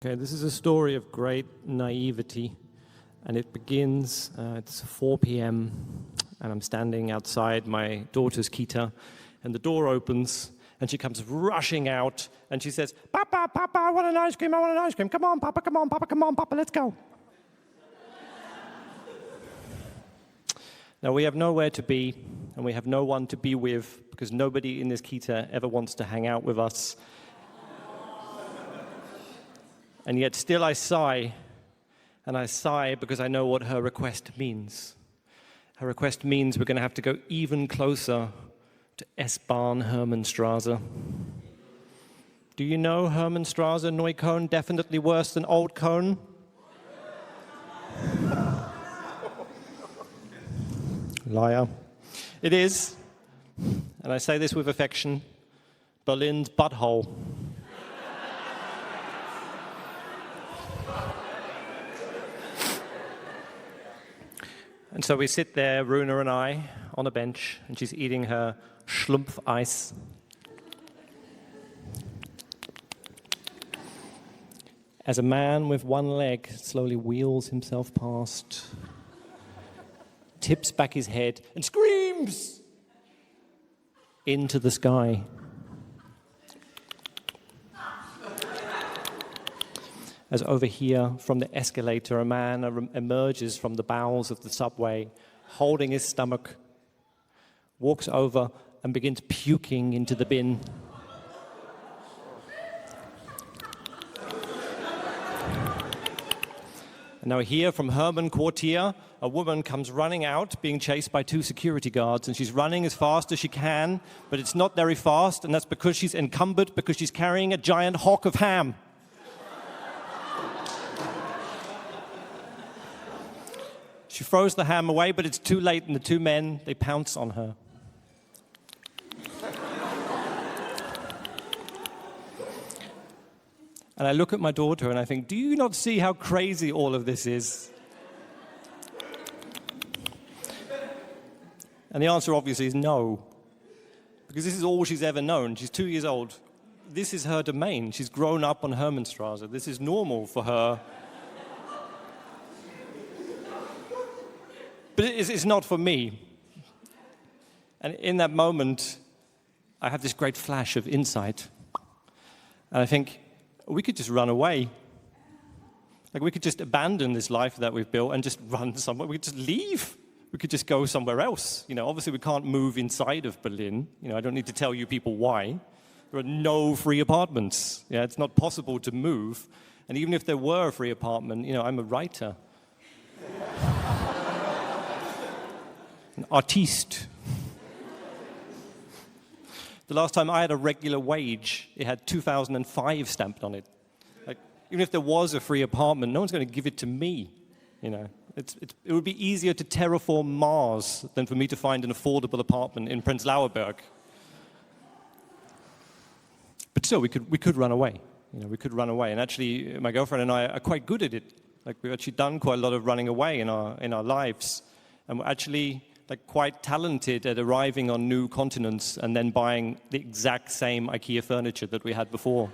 Okay, this is a story of great naivety, and it begins, it's 4 p.m., and I'm standing outside my daughter's kita, and the door opens, and she comes rushing out, and she says, "Papa, Papa, I want an ice cream, I want an ice cream. Come on, Papa, come on, Papa, come on, Papa, let's go." Now, we have nowhere to be, and we have no one to be with, because nobody in this kita ever wants to hang out with us. And yet still I sigh, and I sigh because I know what her request means. Her request means we're going to have to go even closer to S-Bahn Hermannstraße. Do you know Hermannstraße, Neukölln, definitely worse than Old Köln? Liar. It is, and I say this with affection, Berlin's butthole. And so we sit there, Runa and I, on a bench, and she's eating her Schlumpf-Eis. As a man with one leg slowly wheels himself past, tips back his head, and screams into the sky. As over here, from the escalator, a man emerges from the bowels of the subway, holding his stomach, walks over and begins puking into the bin. And now here from Hermann Quartier, a woman comes running out, being chased by 2 security guards, and she's running as fast as she can, but it's not very fast, and that's because she's encumbered, because she's carrying a giant hock of ham. She throws the ham away, but it's too late, and the 2 men, they pounce on her. And I look at my daughter and I think, do you not see how crazy all of this is? And the answer obviously is no, because this is all she's ever known. She's 2 years old. This is her domain. She's grown up on Hermannstraße. This is normal for her. But it's not for me. And in that moment, I have this great flash of insight. And I think, we could just run away. Like, we could just abandon this life that we've built and just run somewhere. We could just leave. We could just go somewhere else. You know, obviously we can't move inside of Berlin. You know, I don't need to tell you people why. There are no free apartments. Yeah, it's not possible to move. And even if there were a free apartment, you know, I'm a writer. An artiste. The last time I had a regular wage, it had 2005 stamped on it. Like, even if there was a free apartment, no one's going to give it to me. You know, it would be easier to terraform Mars than for me to find an affordable apartment in Prenzlauer Berg. But still, we could run away. You know, we could run away. And actually, my girlfriend and I are quite good at it. Like, we've actually done quite a lot of running away in our lives, and we're actually quite talented at arriving on new continents and then buying the exact same IKEA furniture that we had before.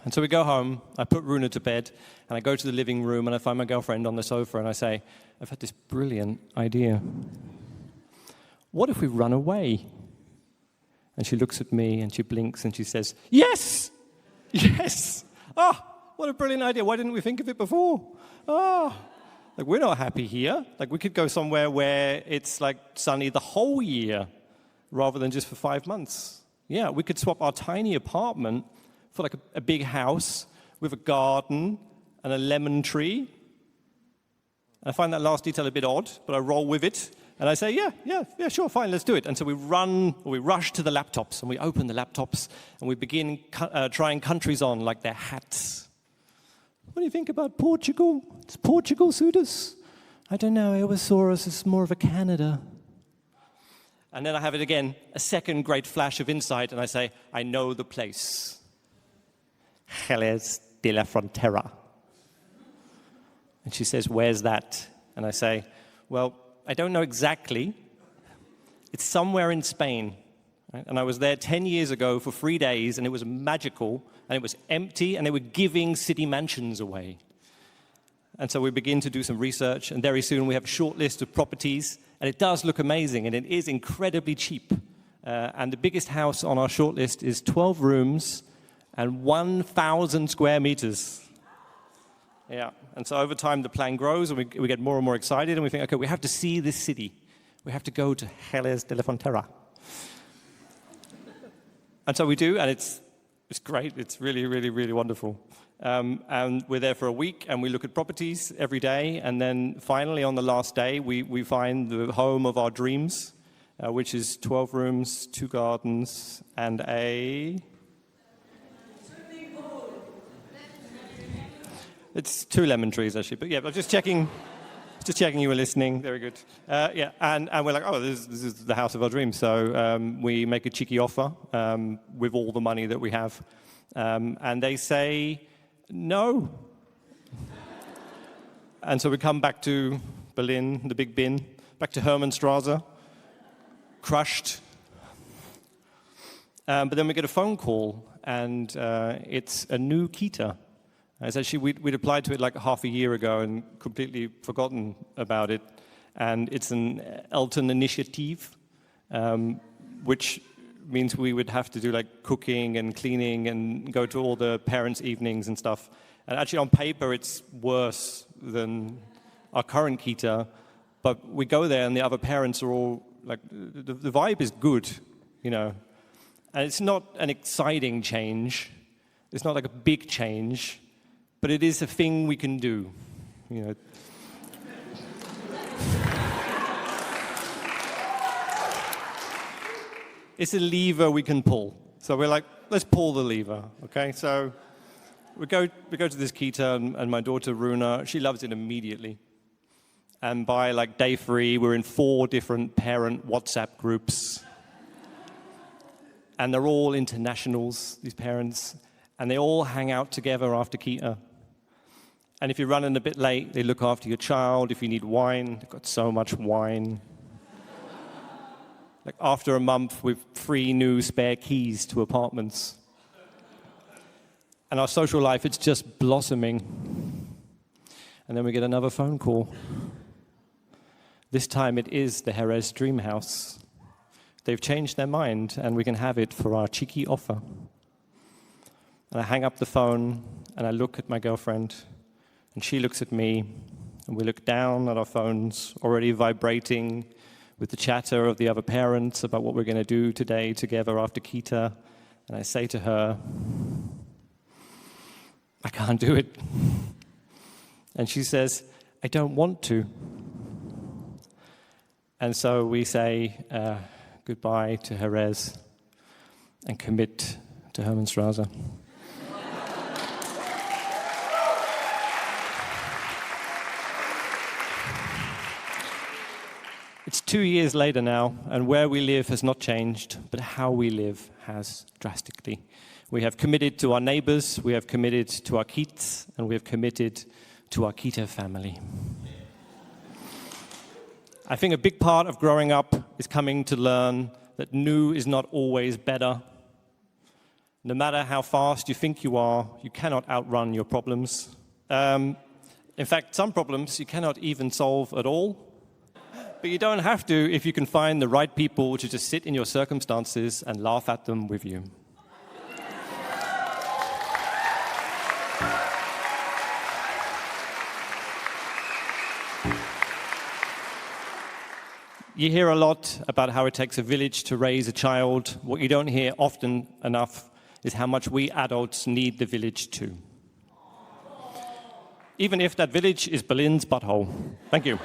And so we go home, I put Runa to bed, and I go to the living room and I find my girlfriend on the sofa and I say, I've had this brilliant idea. What if we run away? And she looks at me and she blinks and she says, yes! Yes! Ah, what a brilliant idea. Why didn't we think of it before? Ah. Like, we're not happy here. Like, we could go somewhere where it's like sunny the whole year rather than just for 5 months. Yeah, we could swap our tiny apartment for like a big house with a garden and a lemon tree. I find that last detail a bit odd, but I roll with it. And I say, yeah, sure, fine, let's do it. And so we rush to the laptops, and we open the laptops, and we begin trying countries on like their hats. What do you think about Portugal? Does Portugal suit us? I don't know, I always saw us as more of a Canada. And then I have it again, a second great flash of insight, and I say, I know the place. Jerez de la Frontera. And she says, where's that? And I say, well, I don't know exactly. It's somewhere in Spain. Right? And I was there 10 years ago for 3 days, and it was magical, and it was empty, and they were giving city mansions away. And so we begin to do some research, and very soon we have a short list of properties, and it does look amazing, and it is incredibly cheap. And the biggest house on our short list is 12 rooms and 1,000 square meters. Yeah, and so over time the plan grows, and we get more and more excited, and we think, okay, we have to see this city. We have to go to Jerez de la Frontera. And so we do, and it's great. It's really, really, really wonderful. And we're there for a week, and we look at properties every day, and then finally on the last day, we find the home of our dreams, which is 12 rooms, 2 gardens, and a... It's 2 lemon trees, actually. But yeah, I'm just checking you were listening. Very good. Yeah, and we're like, oh, this is the house of our dreams. So we make a cheeky offer with all the money that we have. And they say, no. And so we come back to Berlin, the big bin, back to Hermannstraße, crushed. But then we get a phone call, and it's a new Kita. It's actually, we'd applied to it like half a year ago and completely forgotten about it. And it's an Eltern initiative, which means we would have to do like cooking and cleaning and go to all the parents' evenings and stuff. And actually on paper, it's worse than our current Kita. But we go there and the other parents are all like, the vibe is good, you know. And it's not an exciting change. It's not like a big change. But it is a thing we can do, you know. It's a lever we can pull. So we're like, let's pull the lever, okay? So we go to this Kita, and my daughter Runa, she loves it immediately. And by like day 3, we're in 4 different parent WhatsApp groups. And they're all internationals, these parents, and they all hang out together after Kita. And if you're running a bit late, they look after your child. If you need wine, they've got so much wine. Like after a month, with 3 new spare keys to apartments. And our social life, it's just blossoming. And then we get another phone call. This time it is the Jerez Dream House. They've changed their mind, and we can have it for our cheeky offer. And I hang up the phone, and I look at my girlfriend, and she looks at me, and we look down at our phones, already vibrating with the chatter of the other parents about what we're going to do today together after Kita. And I say to her, I can't do it. And she says, I don't want to. And so we say goodbye to Jerez and commit to Hermannstraße. It's 2 years later now, and where we live has not changed, but how we live has drastically. We have committed to our neighbors, we have committed to our kids, and we have committed to our Kita family. I think a big part of growing up is coming to learn that new is not always better. No matter how fast you think you are, you cannot outrun your problems. In fact, some problems you cannot even solve at all. But you don't have to if you can find the right people to just sit in your circumstances and laugh at them with you. You hear a lot about how it takes a village to raise a child. What you don't hear often enough is how much we adults need the village too. Even if that village is Berlin's butthole. Thank you.